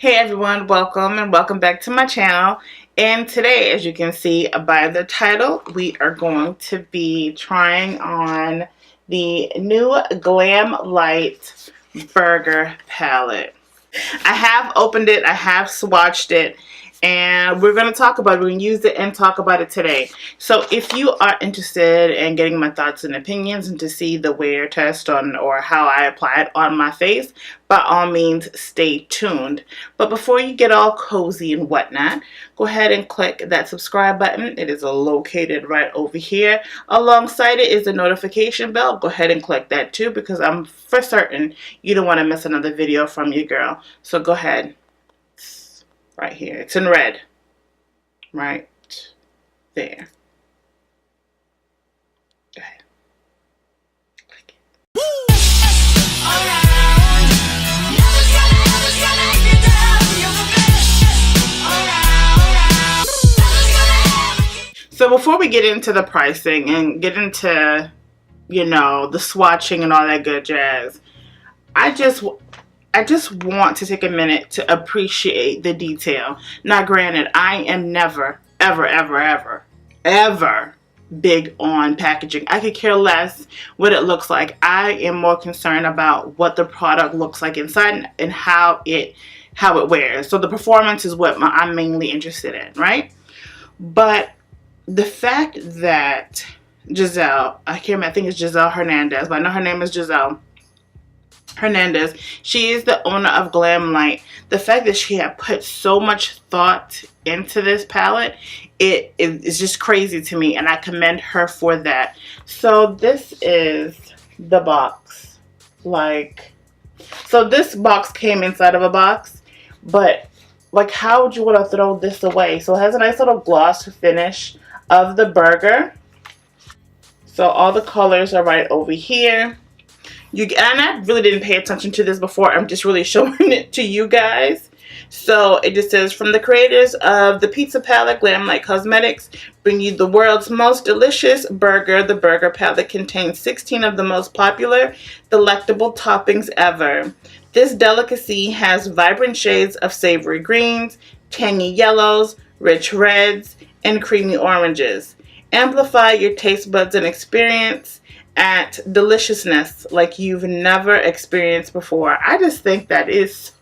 Hey everyone, welcome and welcome back to my channel. And today, as you can see by the title, we are going to be trying on the new Glamlite Burger Palette. I have opened it, I have swatched it, and we're going to talk about it. We're going to use it and talk about it today. So if you are interested in getting my thoughts and opinions and to see the wear test on or how I apply it on my face, by all means stay tuned. But before you get all cozy and whatnot, go ahead and click that subscribe button. It is located right over here. Alongside it is the notification bell. Go ahead and click that too, because I'm for certain you don't want to miss another video from your girl. So go ahead. Right here. It's in red. Right there. Go ahead. Click it. So before we get into the pricing and get into, the swatching and all that good jazz, I just want to take a minute to appreciate the detail. Now, granted, I am never, ever big on packaging. I could care less what it looks like. I am more concerned about what the product looks like inside and how it wears. So the performance is what I'm mainly interested in, right? But the fact that Giselle, I think it's Giselle Hernandez, but I know her name is Giselle Hernandez. She is the owner of Glamlite. The fact that she had put so much thought into this palette, it is just crazy to me, and I commend her for that. So this is the box. So this box came inside of a box, but how would you want to throw this away? So it has a nice little gloss finish of the burger. So all the colors are right over here. And I really didn't pay attention to this before. I'm just really showing it to you guys. So it just says, from the creators of the pizza palette, Glamlite Cosmetics, bring you the world's most delicious burger. The burger palette contains 16 of the most popular, delectable toppings ever. This delicacy has vibrant shades of savory greens, tangy yellows, rich reds, and creamy oranges. Amplify your taste buds and experience at deliciousness like you've never experienced before. I just think that is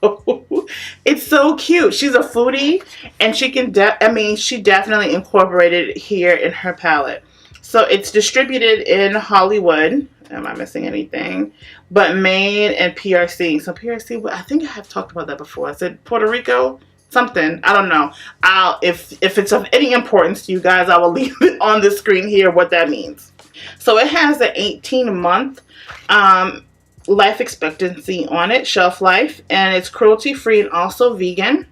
it's so cute. She's a foodie, and she can she definitely incorporated it here in her palette. So it's distributed in Hollywood. Am I missing anything? But Maine and PRC. So PRC, I think I have talked about that before. Is it Puerto Rico? Something. I don't know. If it's of any importance to you guys, I will leave it on the screen here what that means. So it has an 18-month life expectancy on it, shelf life, and it's cruelty-free and also vegan.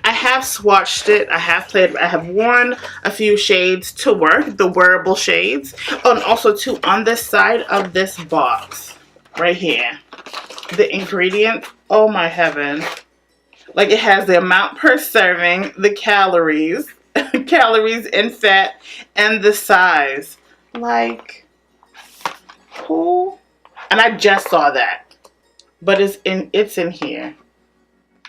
I have swatched it. I have worn a few shades to work, the wearable shades. Oh, and also too, on this side of this box, right here, the ingredients. Oh my heaven. It has the amount per serving, the calories, calories and fat, and the size. Who? And I just saw that. But it's in here.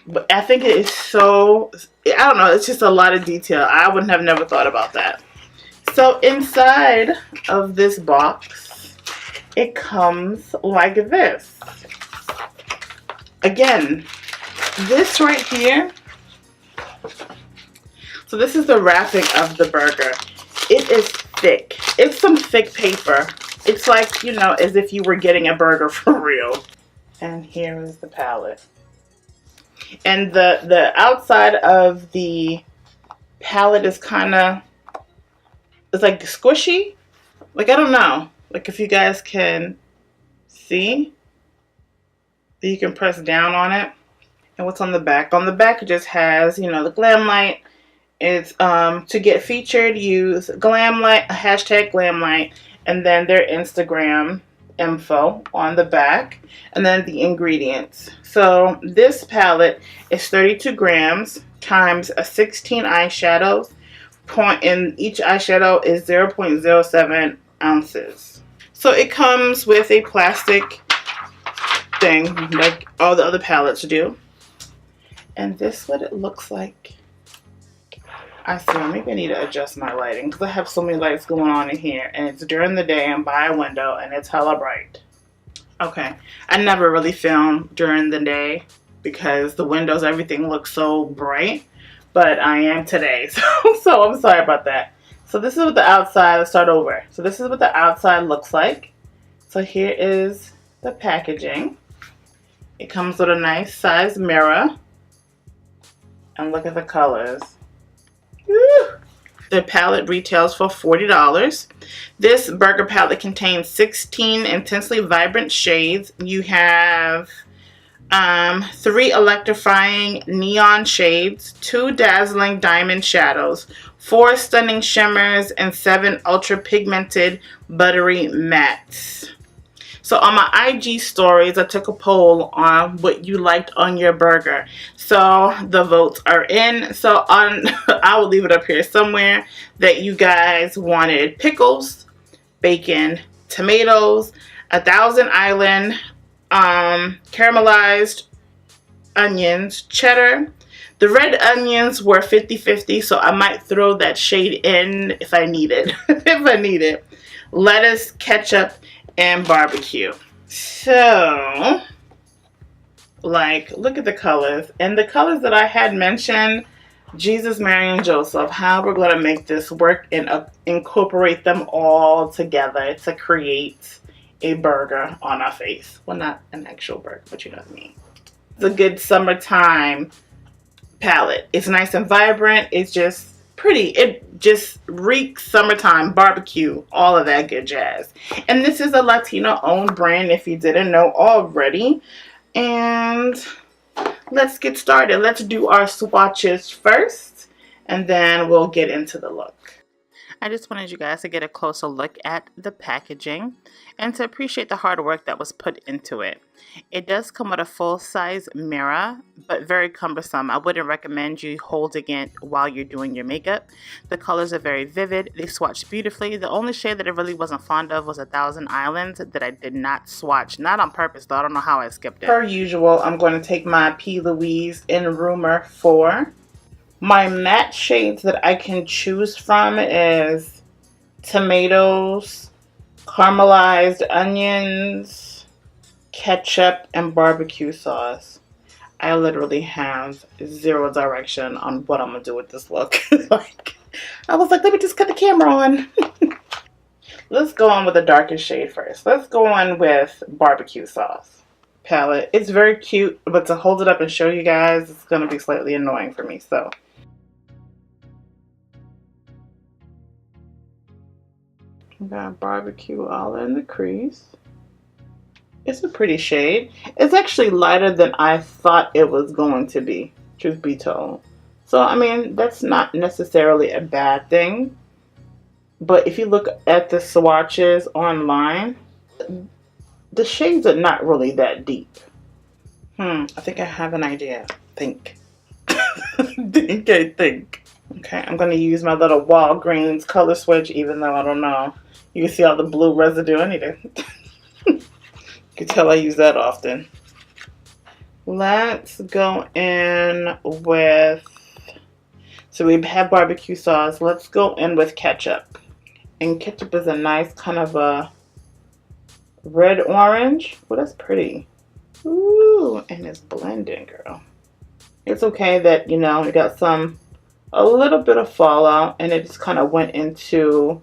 But I think it is so, I don't know, it's just a lot of detail. I wouldn't have never thought about that. So inside of this box, it comes like this. Again, this right here, so this is the wrapping of the burger. It is thick. It's some thick paper. It's like, as if you were getting a burger for real. And here is the palette. And the outside of the palette is kind of, it's like squishy. I don't know. If you guys can see, you can press down on it. And what's on the back? On the back it just has, the Glamlite. It's to get featured, use Glamlite, hashtag Glamlite, and then their Instagram info on the back, and then the ingredients. So this palette is 32 grams times a 16 eyeshadows. And each eyeshadow is 0.07 ounces. So it comes with a plastic thing like all the other palettes do. And this is what it looks like. I swear, maybe I need to adjust my lighting because I have so many lights going on in here. And it's during the day, I'm by a window, and it's hella bright. Okay, I never really film during the day because the windows, everything looks so bright. But I am today, so I'm sorry about that. So this is what the outside, let's start over. So this is what the outside looks like. So here is the packaging. It comes with a nice size mirror. And look at the colors. Woo! The palette retails for $40. This burger palette contains 16 intensely vibrant shades. You have 3 electrifying neon shades, 2 dazzling diamond shadows, 4 stunning shimmers, and 7 ultra pigmented buttery mattes. So on my IG stories, I took a poll on what you liked on your burger. So the votes are in. So I will leave it up here somewhere that you guys wanted pickles, bacon, tomatoes, 1,000 Island, caramelized onions, cheddar. The red onions were 50-50, so I might throw that shade in if I need it. If I need it. Lettuce, ketchup, and barbecue. So, like, look at the colors. And the colors that I had mentioned, Jesus, Mary, and Joseph, how we're going to make this work and incorporate them all together to create a burger on our face. Well, not an actual burger, but you know what I mean. It's a good summertime palette. It's nice and vibrant. It's just pretty. It just reeks summertime, barbecue, all of that good jazz. And this is a Latino owned brand if you didn't know already. And let's get started. Let's do our swatches first, and then we'll get into the look. I just wanted you guys to get a closer look at the packaging and to appreciate the hard work that was put into it. It does come with a full-size mirror, but very cumbersome. I wouldn't recommend you holding it while you're doing your makeup. The colors are very vivid. They swatch beautifully. The only shade that I really wasn't fond of was 1,000 Islands that I did not swatch. Not on purpose, though. I don't know how I skipped it. Per usual, I'm going to take my P. Louise in Rumor 4. My matte shades that I can choose from is tomatoes, caramelized onions, ketchup, and barbecue sauce. I literally have zero direction on what I'm going to do with this look. I was like, let me just cut the camera on. Let's go on with the darkest shade first. Let's go on with barbecue sauce palette. It's very cute, but to hold it up and show you guys, it's going to be slightly annoying for me. So got barbecue all in the crease. It's a pretty shade. It's actually lighter than I thought it was going to be, truth be told. So, I mean, that's not necessarily a bad thing. But if you look at the swatches online, the shades are not really that deep. I think I have an idea. Think. think. Okay, I'm going to use my little Walgreens color switch, even though I don't know. You can see all the blue residue. I need to. You can tell I use that often. Let's go in with. So we have barbecue sauce. Let's go in with ketchup. And ketchup is a nice kind of a red orange. Well, that's pretty. Ooh, and it's blending, girl. It's okay that, you know, we got a little bit of fallout, and it just kind of went into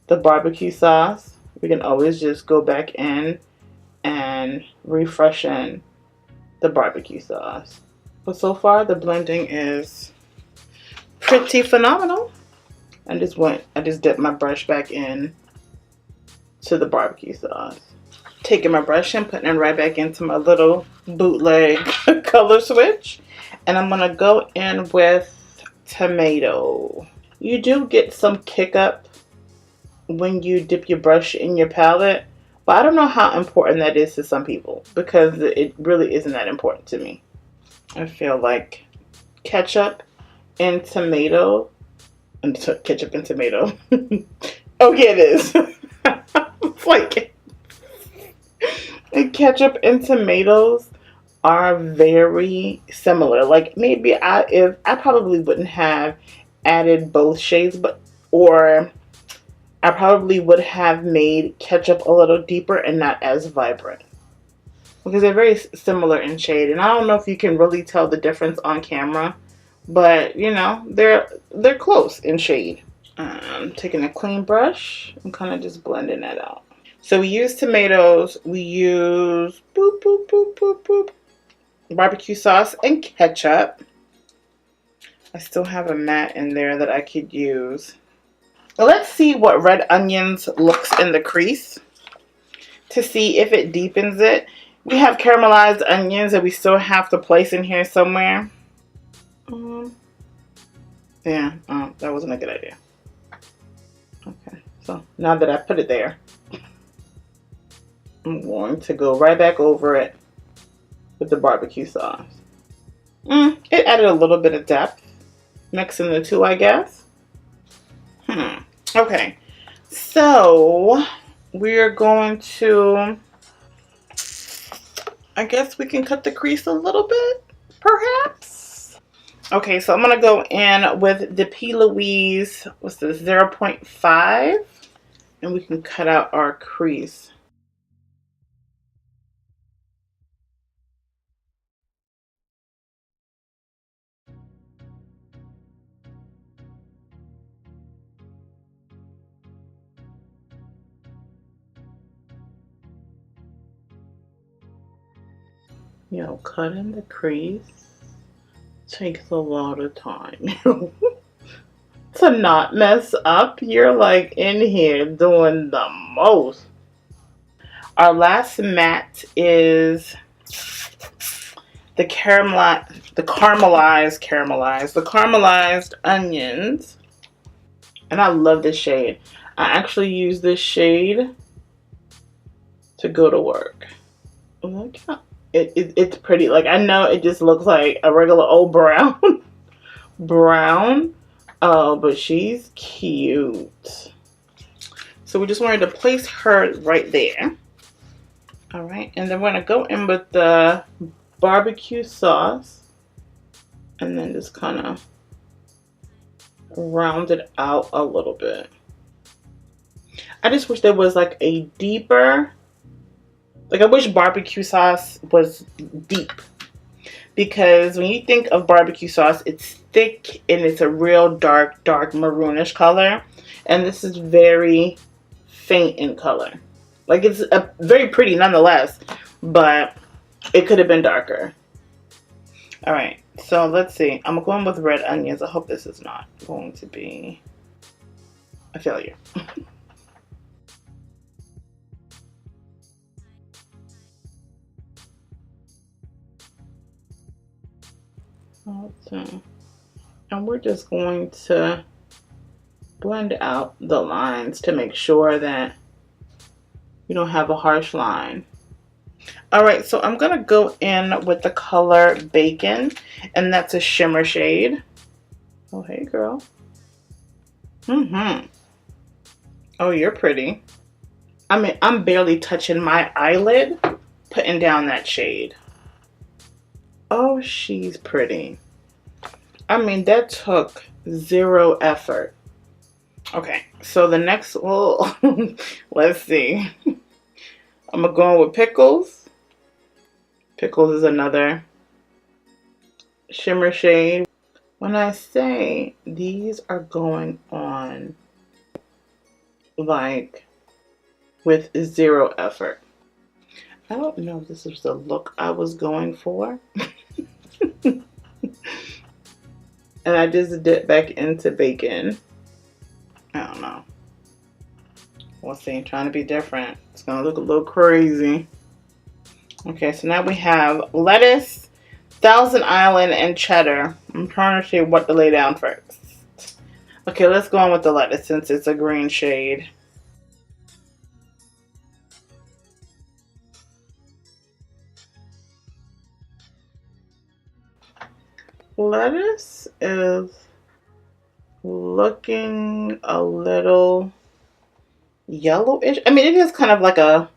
the barbecue sauce. We can always just go back in and refreshen the barbecue sauce. But so far, the blending is pretty phenomenal. I just dipped my brush back in to the barbecue sauce. Taking my brush and putting it right back into my little bootleg color switch. And I'm going to go in with tomato. You do get some kick up when you dip your brush in your palette, but I don't know how important that is to some people because it really isn't that important to me. I feel like ketchup and tomato, ketchup and tomato. Okay, it is. It's like ketchup and tomatoes are very similar. Like maybe I probably wouldn't have added both shades, but or I probably would have made Ketchup a little deeper and not as vibrant, because they're very similar in shade, and I don't know if you can really tell the difference on camera, but you know they're close in shade. I'm taking a clean brush and kind of just blending that out. So we use tomatoes, we use boop boop boop boop boop barbecue sauce and ketchup. I still have a matte in there that I could use. Let's see what red onions looks in the crease to see if it deepens it. We have caramelized onions that we still have to place in here somewhere. Yeah, that wasn't a good idea. Okay, so now that I put it there, I'm going to go right back over it with the barbecue sauce. It added a little bit of depth, mixing the two, I guess. Okay, so we're going to, I guess we can cut the crease a little bit, perhaps. Okay, so I'm going to go in with the P. Louise, what's this, 0.5, and we can cut out our crease. You know, cutting the crease takes a lot of time. To not mess up, you're like in here doing the most. Our last matte is the caramelized onions. And I love this shade. I actually use this shade to go to work. Look how it's pretty. Like, I know it just looks like a regular old brown. Brown. Oh, but she's cute. So we just wanted to place her right there. All right, and then we're gonna go in with the barbecue sauce and then just kind of round it out a little bit. I just wish there was like a deeper, like I wish barbecue sauce was deep, because when you think of barbecue sauce, it's thick and it's a real dark maroonish color, and this is very faint in color. Like, it's very pretty nonetheless, but it could have been darker. All right, so let's see. I'm going with red onions. I hope this is not going to be a failure. Okay. And we're just going to blend out the lines to make sure that you don't have a harsh line. Alright, so I'm going to go in with the color Bacon, and that's a shimmer shade. Oh, hey, girl. Oh, you're pretty. I mean, I'm barely touching my eyelid, putting down that shade. Oh, she's pretty. I mean, that took zero effort. Okay, so the next, well, let's see. I'm going to go with Pickles. Pickles is another shimmer shade. When I say these are going on like with zero effort. I don't know if this is the look I was going for. And I just dipped back into Bacon. I don't know. We'll see. Trying to be different. It's going to look a little crazy. Okay, so now we have lettuce, Thousand Island, and cheddar. I'm trying to see what to lay down first. Okay, let's go on with the lettuce since it's a green shade. Lettuce is looking a little yellowish. I mean, it is kind of like a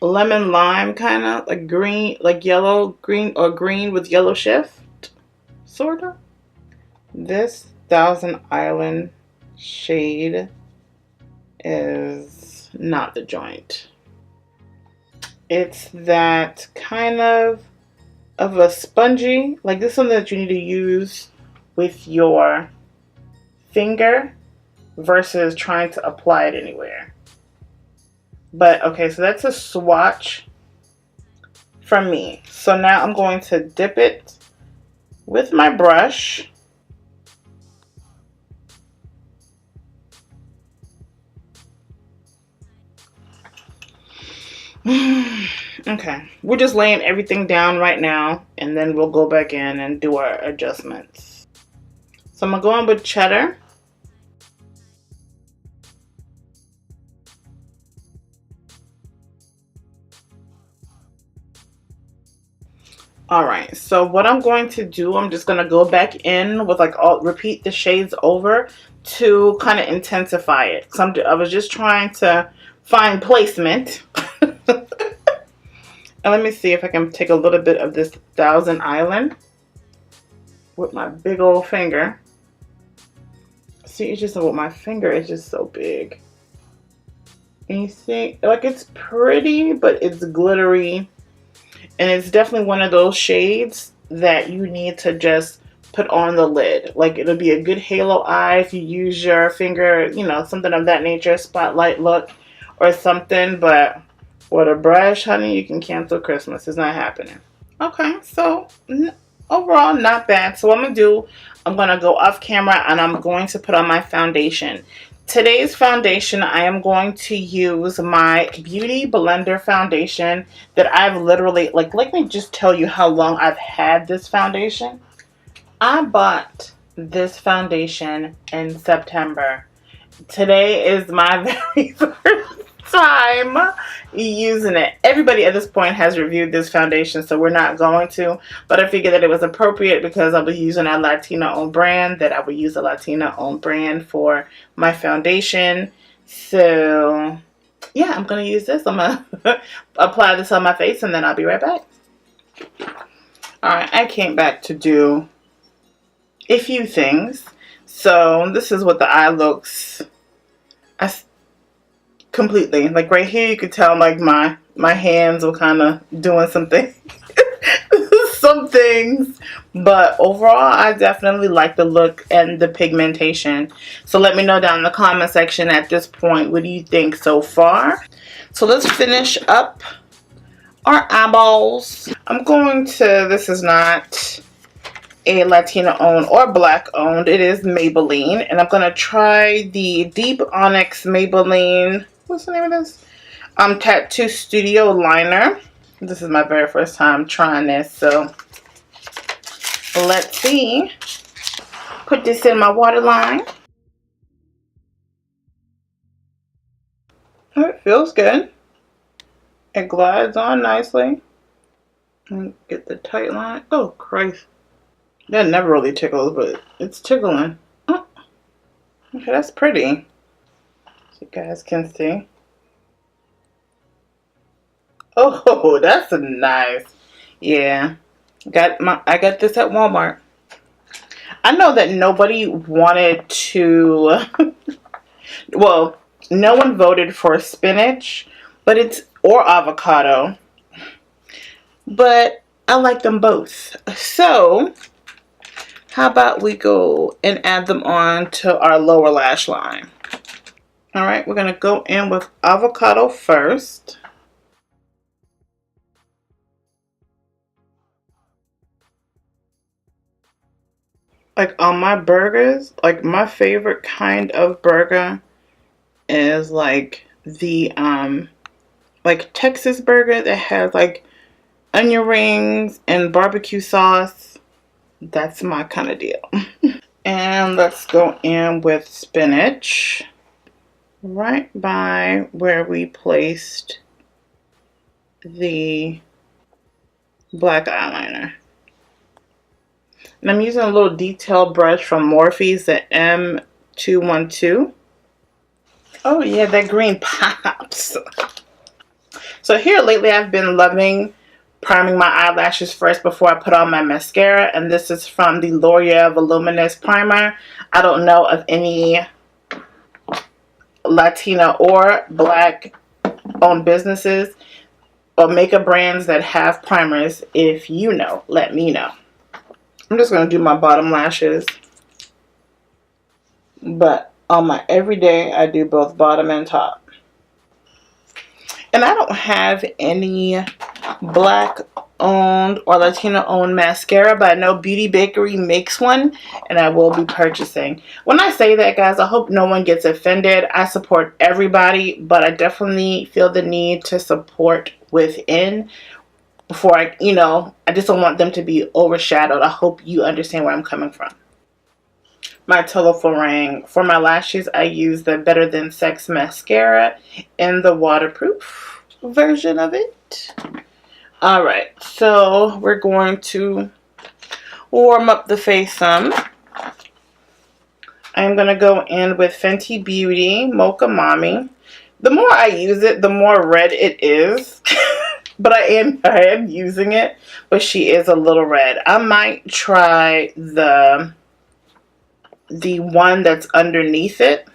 lemon lime kind of, like green, like yellow, green, or green with yellow shift, sort of. This Thousand Island shade is not the joint. It's that kind of a spongy, like this is something that you need to use with your finger versus trying to apply it anywhere. But okay, so that's a swatch from me. So now I'm going to dip it with my brush. Okay, we're just laying everything down right now, and then we'll go back in and do our adjustments. So I'm gonna go in with cheddar. Alright, so what I'm going to do, I'm just going to go back in with like repeat the shades over to kind of intensify it. I was just trying to find placement. And let me see if I can take a little bit of this Thousand Island with my big old finger. See, it's just with my finger, it's just so big. And you see, like it's pretty, but it's glittery. And it's definitely one of those shades that you need to just put on the lid. Like it'll be a good halo eye if you use your finger, you know, something of that nature, spotlight look or something. But with a brush, honey, you can cancel Christmas. It's not happening. Okay, so overall, not bad. So what I'm going to do, I'm going to go off camera and I'm going to put on my foundation. Today's foundation, I am going to use my Beauty Blender foundation that I've literally, like, let me just tell you how long I've had this foundation. I bought this foundation in September. Today is my very first time using it. Everybody at this point has reviewed this foundation, so we're not going to, but I figured that it was appropriate because I'll be using a Latina owned brand, that I would use a Latina owned brand for my foundation. So yeah, I'm gonna use this. I'm gonna apply this on my face and then I'll be right back. Alright, I came back to do a few things. So this is what the eye looks completely. Like right here you could tell like my hands were kind of doing something some things, but overall I definitely like the look and the pigmentation. So let me know down in the comment section at this point, what do you think so far? So let's finish up our eyeballs. I'm going to, this is not a Latina owned or black owned, it is Maybelline, and I'm going to try the Deep Onyx Maybelline, what's the name of this? Tattoo Studio Liner. This is my very first time trying this, so let's see. Put this in my waterline. Oh, it feels good. It glides on nicely. Get the tight line. Oh, Christ. That never really tickles, but it's tickling. Oh. Okay, that's pretty. So you guys can see. Oh, that's nice. Yeah. I got this at Walmart. I know that nobody wanted to well, no one voted for spinach, but or avocado. But I like them both. So, how about we go and add them on to our lower lash line. Alright, we're going to go in with avocado first. Like on my burgers, like my favorite kind of burger is like the like Texas burger that has like onion rings and barbecue sauce. That's my kind of deal. And let's go in with spinach right by where we placed the black eyeliner. And I'm using a little detail brush from Morphe's, the M212. Oh yeah, that green pops. So here lately I've been loving priming my eyelashes first before I put on my mascara. And this is from the L'Oreal Voluminous Primer. I don't know of any Latina or Black owned businesses or makeup brands that have primers. If you know, let me know. I'm just going to do my bottom lashes. But on my everyday, I do both bottom and top. And I don't have any Black owned or Latino owned mascara, but I know Beauty Bakery makes one and I will be purchasing. When I say that, guys, I hope no one gets offended. I support everybody, but I definitely feel the need to support within before I just don't want them to be overshadowed. I hope you understand where I'm coming from. My Teleflorang. For my lashes, I use the Better Than Sex mascara in the waterproof version of it. Alright, so we're going to warm up the face some. I'm going to go in with Fenty Beauty Mocha Mommy. The more I use it, the more red it is. But I am using it, but she is a little red. I might try the one that's underneath it.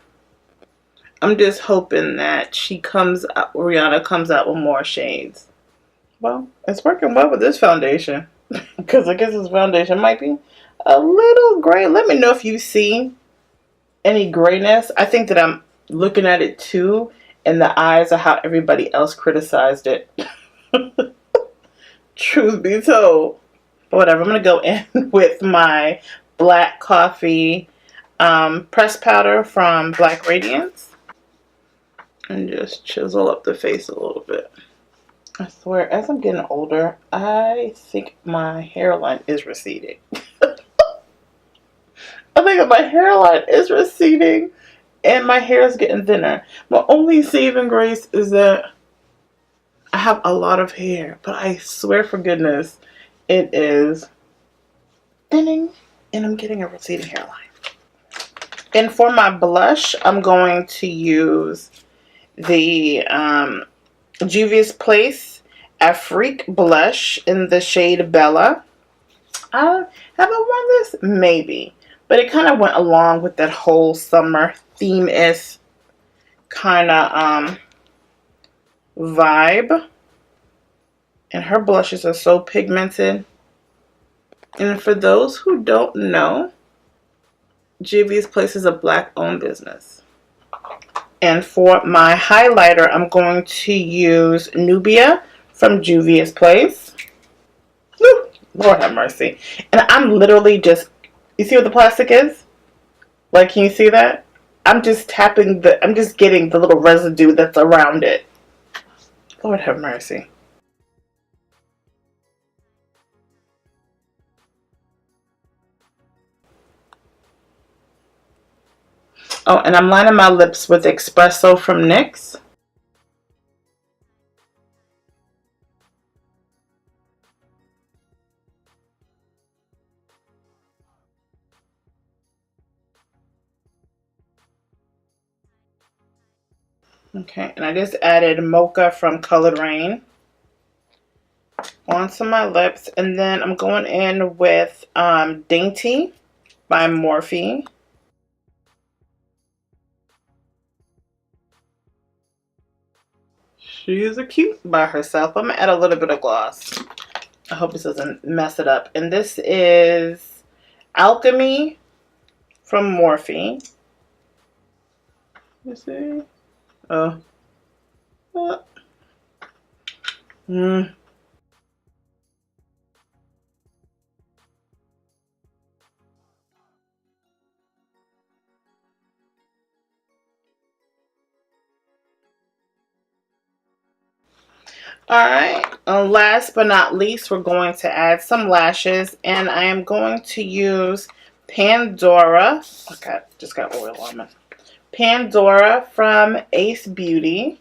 I'm just hoping that Rihanna comes out with more shades. Well, it's working well with this foundation. Because I guess this foundation might be a little gray. Let me know if you see any grayness. I think that I'm looking at it too in the eyes of how everybody else criticized it. Truth be told. But whatever. I'm going to go in with my Black Coffee press powder from Black Radiance. And just chisel up the face a little bit. I swear, as I'm getting older, I think my hairline is receding. I think that my hairline is receding and my hair is getting thinner. My only saving grace is that I have a lot of hair, but I swear for goodness, it is thinning and I'm getting a receding hairline. And for my blush, I'm going to use the Juvia's Place Afrique blush in the shade Bella. Have I worn this? Maybe. But it kind of went along with that whole summer theme-ish kind of vibe. And her blushes are so pigmented. And for those who don't know, Juvia's Place is a Black-owned business. And for my highlighter, I'm going to use Nubia from Juvia's Place. Woo, Lord have mercy. And I'm literally just, you see what the plastic is? Like, can you see that? I'm just I'm just getting the little residue that's around it. Lord have mercy. Oh, and I'm lining my lips with Espresso from NYX. Okay, and I just added Mocha from Colored Rain onto my lips. And then I'm going in with Dainty by Morphe. She is a cute by herself. I'm going to add a little bit of gloss. I hope this doesn't mess it up. And this is Alchemy from Morphe. You see? Oh. Alright, last but not least, we're going to add some lashes, and I am going to use Pandora. Okay, just got oil on me. Pandora from Ace Beauty.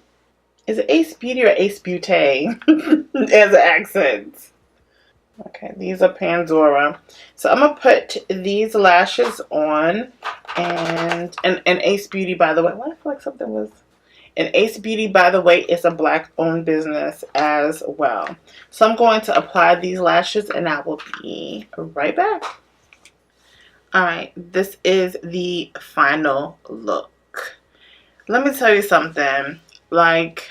Is it Ace Beauty or Ace Beauté as accents? Okay, these are Pandora. So I'm going to put these lashes on, and Ace Beauty, by the way. Well, I feel like something was And Ace Beauty, by the way, is a Black-owned business as well. So I'm going to apply these lashes and I will be right back. Alright, this is the final look. Let me tell you something. Like,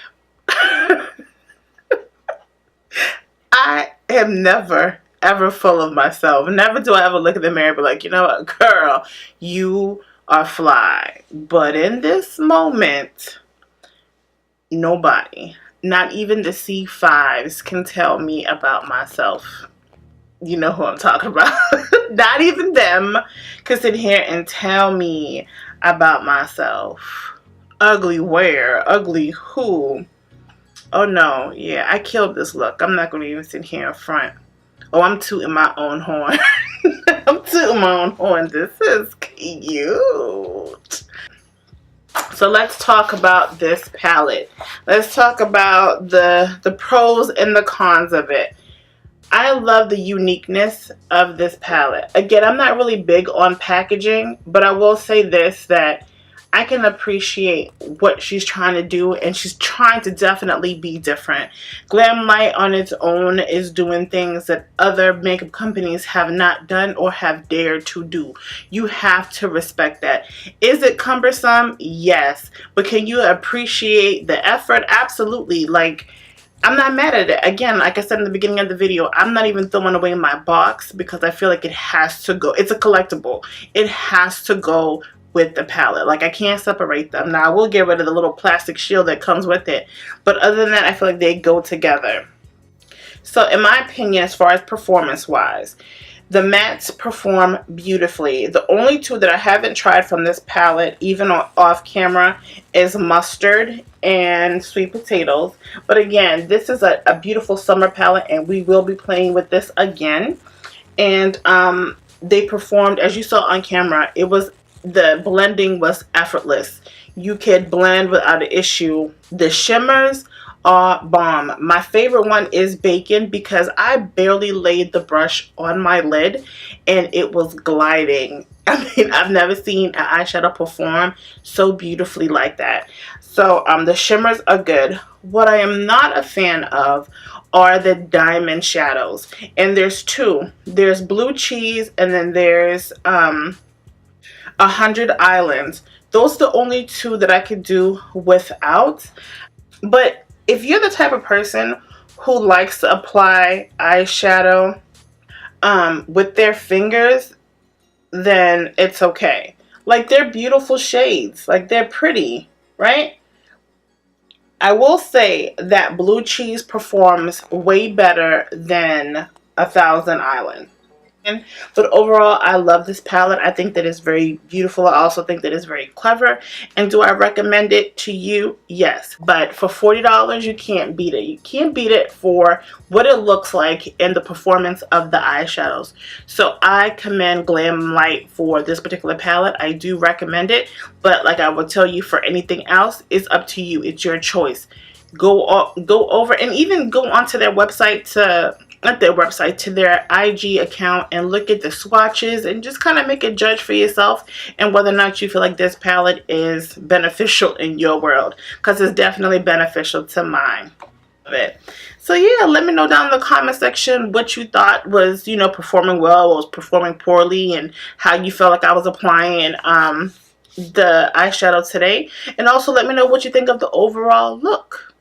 I am never, ever full of myself. Never do I ever look in the mirror and be like, you know what, girl, you are fly. But in this moment, nobody, not even the C5s, can tell me about myself. You know who I'm talking about. Not even them can sit here and tell me about myself. Ugly where? Ugly who? Oh no, yeah, I killed this look. I'm not going to even sit here in front. Oh, I'm tooting my own horn. I'm tooting my own horn. This is cute. So let's talk about this palette. Let's talk about the pros and the cons of it. I love the uniqueness of this palette. Again, I'm not really big on packaging, but I will say this, that I can appreciate what she's trying to do, and she's trying to definitely be different. Glamlite on its own is doing things that other makeup companies have not done or have dared to do. You have to respect that. Is it cumbersome? Yes. But can you appreciate the effort? Absolutely. Like, I'm not mad at it. Again, like I said in the beginning of the video, I'm not even throwing away my box because I feel like it has to go. It's a collectible. It has to go with the palette. Like, I can't separate them. Now, I will get rid of the little plastic shield that comes with it. But other than that, I feel like they go together. So, in my opinion, as far as performance-wise, the mattes perform beautifully. The only two that I haven't tried from this palette, even off camera, is Mustard and Sweet Potatoes. But again, this is a beautiful summer palette, and we will be playing with this again. And they performed, as you saw on camera, the blending was effortless. You could blend without an issue. The shimmers are bomb. My favorite one is Bacon because I barely laid the brush on my lid and it was gliding. I mean, I've never seen an eyeshadow perform so beautifully like that. So the shimmers are good. What I am not a fan of are the diamond shadows. And there's two. There's Blue Cheese and then there's 100 Islands. Those are the only two that I could do without. But if you're the type of person who likes to apply eyeshadow with their fingers, then it's okay. Like, they're beautiful shades. Like, they're pretty, right? I will say that Blue Cheese performs way better than 1,000 Island. But overall, I love this palette. I think that it's very beautiful. I also think that it's very clever. And do I recommend it to you? Yes. But for $40, you can't beat it. You can't beat it for what it looks like and the performance of the eyeshadows. So I commend Glamlite for this particular palette. I do recommend it. But like I will tell you, for anything else, it's up to you. It's your choice. Go over and even go onto their website to... not their website, to their IG account and look at the swatches and just kind of make a judge for yourself and whether or not you feel like this palette is beneficial in your world, because it's definitely beneficial to mine. So yeah, let me know down in the comment section what you thought was, you know, performing well or was performing poorly, and how you felt like I was applying the eyeshadow today. And also let me know what you think of the overall look.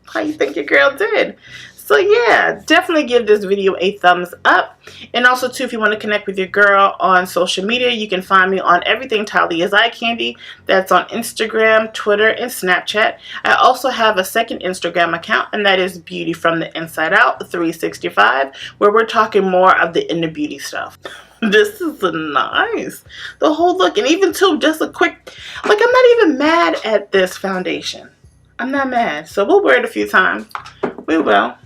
How you think your girl did. So yeah, definitely give this video a thumbs up. And also too, if you want to connect with your girl on social media, you can find me on everything Talia's Eye Candy. That's on Instagram, Twitter, and Snapchat. I also have a second Instagram account, and that is Beauty from the Inside Out 365, where we're talking more of the inner beauty stuff. This is nice. The whole look, and even too, just a quick, like, I'm not even mad at this foundation. I'm not mad. So we'll wear it a few times. We will.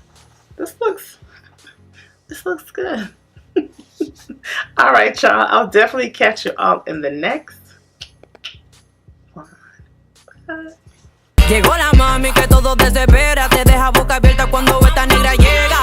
This looks good. All right, y'all. I'll definitely catch you all in the next one. Bye. Llegó la mami que todo desespera, te deja boca abierta cuando esta negra llega.